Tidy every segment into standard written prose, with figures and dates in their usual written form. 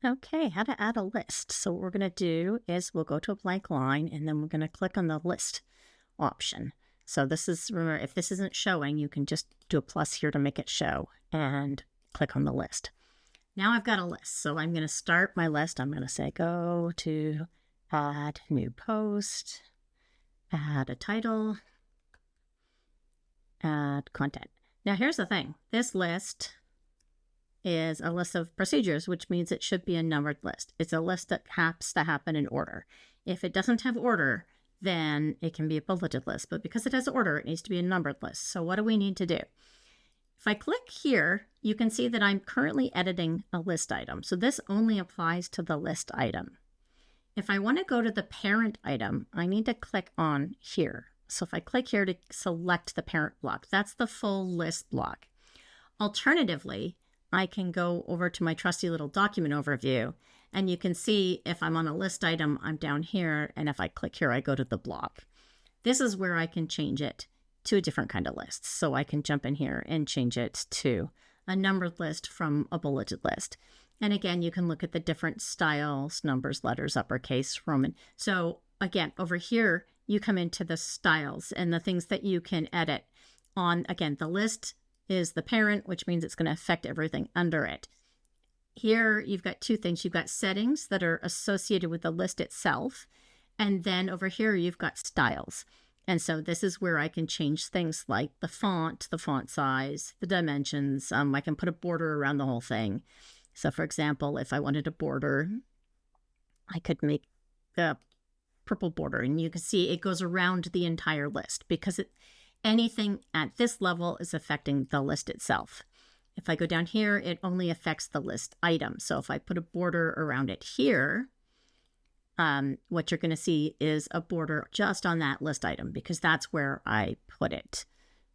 Okay, how to add a list. So what we're going to do is we'll go to a blank line and then we're going to click on the list option. So this is, remember, if this isn't showing, you can just do a plus here to make it show and click on the list. Now I've got a list. So I'm going to start my list. I'm going to say go to add new post, add a title, add content. Now here's the thing. This list is a list of procedures, which means it should be a numbered list. It's a list that has to happen in order. If it doesn't have order, then it can be a bulleted list. But because it has order, it needs to be a numbered list. So what do we need to do? If I click here, you can see that I'm currently editing a list item. So this only applies to the list item. If I want to go to the parent item, I need to click on here. So if I click here to select the parent block, that's the full list block. Alternatively, I can go over to my trusty little document overview, and you can see if I'm on a list item, I'm down here, and if I click here, I go to the block. This is where I can change it to a different kind of list. So I can jump in here and change it to a numbered list from a bulleted list. And again, you can look at the different styles, numbers, letters, uppercase, Roman. So again, over here, you come into the styles and the things that you can edit on, again, the list is the parent, which means it's going to affect everything under it. Here, you've got two things. You've got settings that are associated with the list itself. And then over here, you've got styles. And so this is where I can change things like the font size, the dimensions. I can put a border around the whole thing. So for example, if I wanted a border, I could make a purple border. And you can see it goes around the entire list because anything at this level is affecting the list itself. If I go down here, it only affects the list item. So if I put a border around it here, what you're going to see is a border just on that list item because that's where I put it.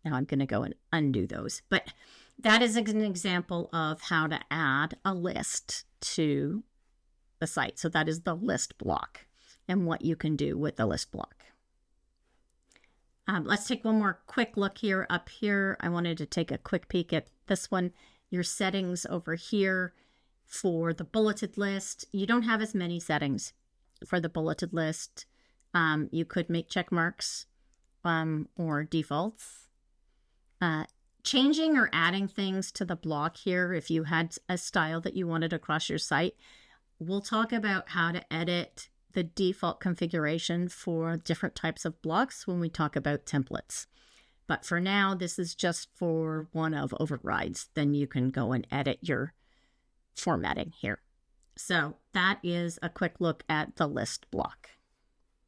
Now I'm going to go and undo those. But that is an example of how to add a list to the site. So that is the list block and what you can do with the list block. Let's take one more quick look here. Up here, I wanted to take a quick peek at this one. Your settings over here for the bulleted list. You don't have as many settings for the bulleted list. You could make check marks or defaults. Changing or adding things to the block here, if you had a style that you wanted across your site, we'll talk about how to edit the default configuration for different types of blocks when we talk about templates. But for now, this is just for one of overrides. Then you can go and edit your formatting here. So that is a quick look at the list block.